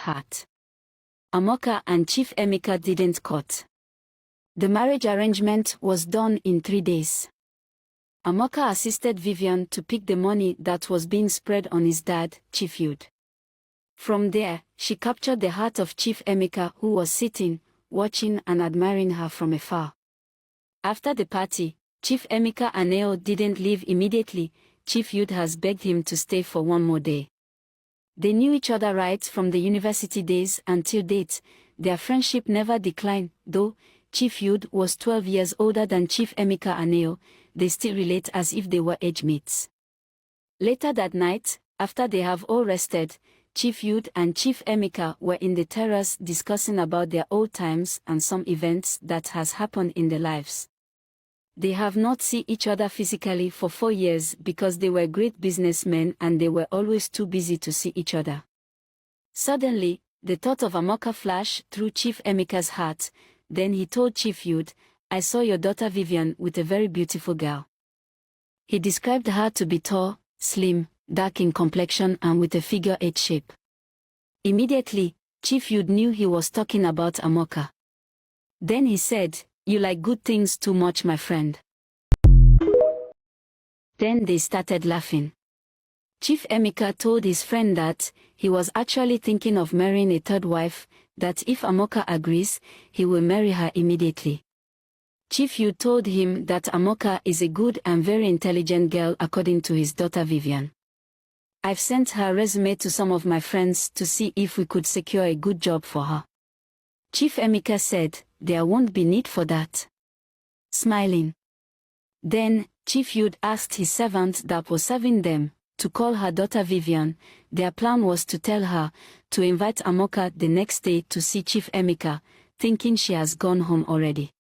heart. Amoka and Chief Emeka didn't court. The marriage arrangement was done in 3 days. Amoka assisted Vivian to pick the money that was being spread on his dad, Chief Yud. From there, she captured the heart of Chief Emeka, who was sitting, watching and admiring her from afar. After the party, Chief Emeka Aneo didn't leave immediately. Chief Yud has begged him to stay for one more day. They knew each other right from the university days until date. Their friendship never declined, though Chief Yud was 12 years older than Chief Emeka Aneo. They still relate as if they were age mates. Later that night, after they have all rested, Chief Yud and Chief Emeka were in the terrace discussing about their old times and some events that has happened in their lives. They have not seen each other physically for 4 years because they were great businessmen and they were always too busy to see each other. Suddenly, the thought of Amoka flashed through Chief Emeka's heart. Then he told Chief Yud, "I saw your daughter Vivian with a very beautiful girl." He described her to be tall, slim, dark in complexion and with a figure 8 shape. Immediately, Chief Yud knew he was talking about Amoka. Then he said, "You like good things too much, my friend." Then they started laughing. Chief Emeka told his friend that he was actually thinking of marrying a third wife, that if Amoka agrees, he will marry her immediately. Chief Yud told him that Amoka is a good and very intelligent girl according to his daughter Vivian. "I've sent her resume to some of my friends to see if we could secure a good job for her." Chief Emeka said, "There won't be need for that." Smiling. Then, Chief Yud asked his servant that was serving them to call her daughter Vivian. Their plan was to tell her to invite Amoka the next day to see Chief Emeka, thinking she has gone home already.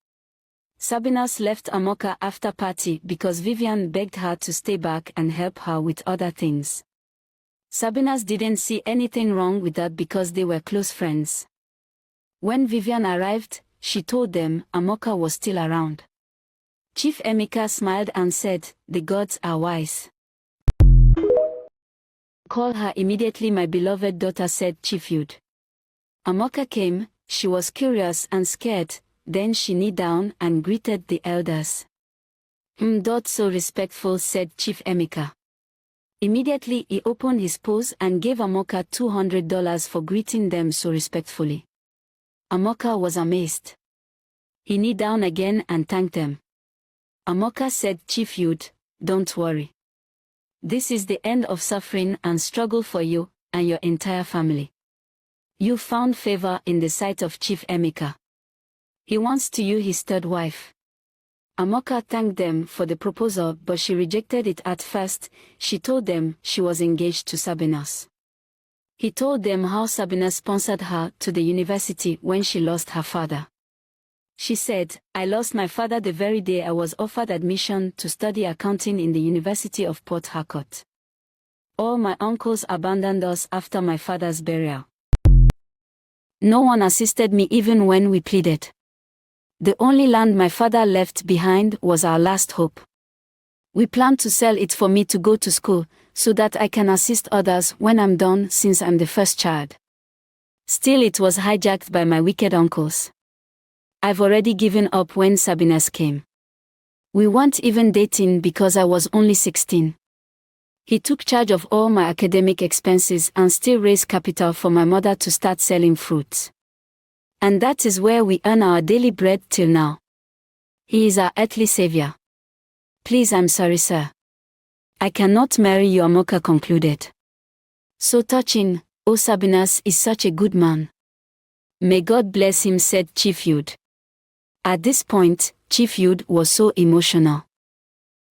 Sabinus left Amoka after party because Vivian begged her to stay back and help her with other things. Sabinus didn't see anything wrong with that because they were close friends. When Vivian arrived, she told them Amoka was still around. Chief Emeka smiled and said, "The gods are wise. Call her immediately, my beloved daughter," said Chief Yud. Amoka came. She was curious and scared. Then she kneeled down and greeted the elders. So respectful," said Chief Emeka. Immediately he opened his purse and gave Amoka $200 for greeting them so respectfully. Amoka was amazed. He kneeled down again and thanked them. Amoka said, "Chief Yud, don't worry. This is the end of suffering and struggle for you and your entire family. You found favor in the sight of Chief Emeka. He wants to you his third wife." Amoka thanked them for the proposal, but she rejected it at first. She told them she was engaged to Sabinus. He told them how Sabinus sponsored her to the university when she lost her father. She said, "I lost my father the very day I was offered admission to study accounting in the University of Port Harcourt. All my uncles abandoned us after my father's burial. No one assisted me even when we pleaded. The only land my father left behind was our last hope. We planned to sell it for me to go to school, so that I can assist others when I'm done, since I'm the first child. Still, it was hijacked by my wicked uncles. I've already given up when Sabinus came. We weren't even dating because I was only 16. He took charge of all my academic expenses and still raised capital for my mother to start selling fruits. And that is where we earn our daily bread till now. He is our earthly savior. Please, I'm sorry, sir. I cannot marry you," Amoka concluded. "So touching. Oh, Sabinus is such a good man. May God bless him," said Chief Yud. At this point, Chief Yud was so emotional.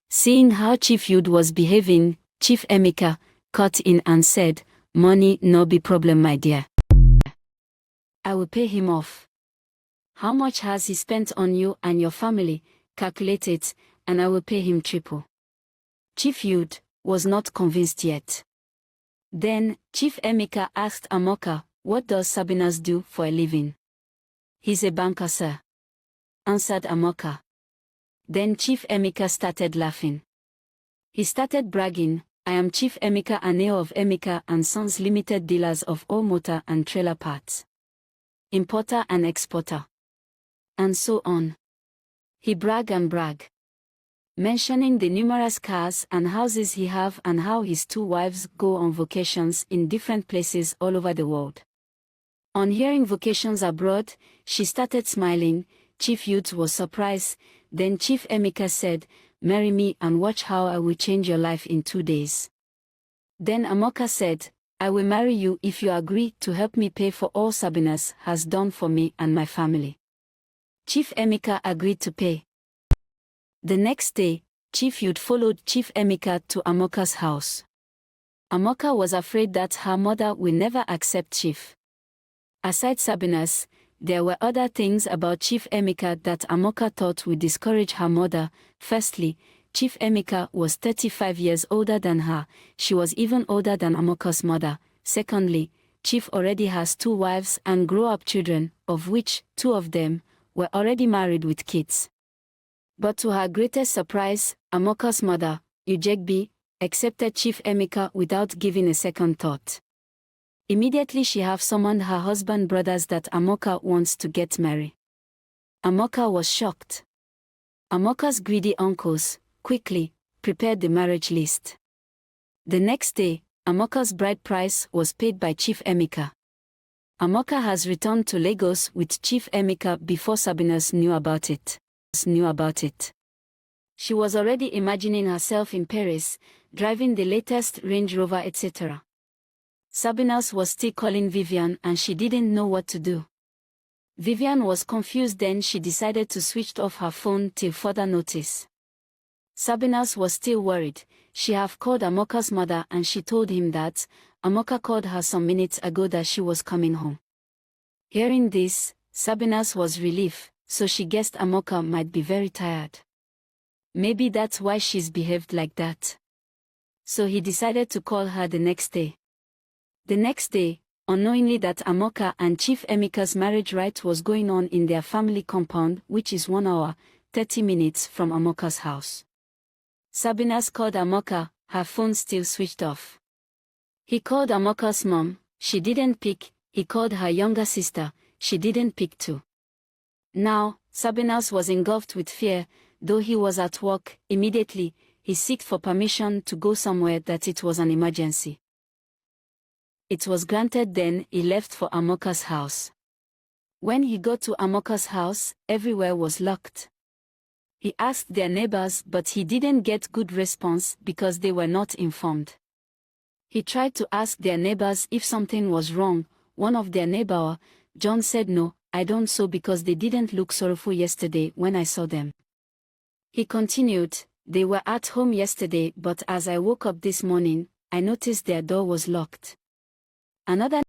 Seeing how Chief Yud was behaving, Chief Emeka cut in and said, "Money no be problem, my dear. I will pay him off. How much has he spent on you and your family? Calculate it, and I will pay him triple." Chief Yud was not convinced yet. Then, Chief Emeka asked Amoka, "What does Sabinus do for a living?" "He's a banker, sir," answered Amoka. Then Chief Emeka started laughing. He started bragging, I am Chief Emeka Aneo of Emeka and Sons Limited, dealers of all motor and trailer parts, importer and exporter, and so on. He brag, mentioning the numerous cars and houses he have and how his 2 wives go on vacations in different places all over the world. On hearing vacations abroad, she started smiling. Chief Youth was surprised. Then Chief Emeka said, "Marry me and watch how I will change your life in 2 days." Then Amoka said, "I will marry you if you agree to help me pay for all Sabinus has done for me and my family." Chief Emeka agreed to pay. The next day, Chief Youth followed Chief Emeka to Amoka's house. Amoka was afraid that her mother will never accept Chief. Aside Sabinus, there were other things about Chief Emeka that Amoka thought would discourage her mother. Firstly, Chief Emeka was 35 years older than her. She was even older than Amoka's mother. Secondly, Chief already has 2 wives and grown-up children, of which 2 of them were already married with kids. But to her greatest surprise, Amoka's mother, Ujegbi, accepted Chief Emeka without giving a second thought. Immediately she have summoned her husband brothers that Amoka wants to get married. Amoka was shocked. Amoka's greedy uncles quickly prepared the marriage list. The next day, Amoka's bride price was paid by Chief Emeka. Amoka has returned to Lagos with Chief Emeka before Sabinus knew about it. She was already imagining herself in Paris, driving the latest Range Rover, etc. Sabinus was still calling Vivian and she didn't know what to do. Vivian was confused, then she decided to switch off her phone till further notice. Sabinus was still worried. She have called Amoka's mother and she told him that Amoka called her some minutes ago that she was coming home. Hearing this, Sabinus was relieved, so she guessed Amoka might be very tired. Maybe that's why she's behaved like that. So he decided to call her the next day. The next day, unknowingly that Amoka and Chief Emeka's marriage rite was going on in their family compound, which is 1 hour, 30 minutes from Amoka's house. Sabinus called Amoka, her phone still switched off. He called Amoka's mom, she didn't pick. He called her younger sister, she didn't pick too. Now, Sabinus was engulfed with fear. Though he was at work, immediately, he sought for permission to go somewhere that it was an emergency. It was granted, then he left for Amoka's house. When he got to Amoka's house, everywhere was locked. He asked their neighbors, but he didn't get good response because they were not informed. He tried to ask their neighbors if something was wrong. One of their neighbor, John, said, "No, I don't so because they didn't look sorrowful yesterday when I saw them." He continued, "They were at home yesterday, but as I woke up this morning, I noticed their door was locked." Another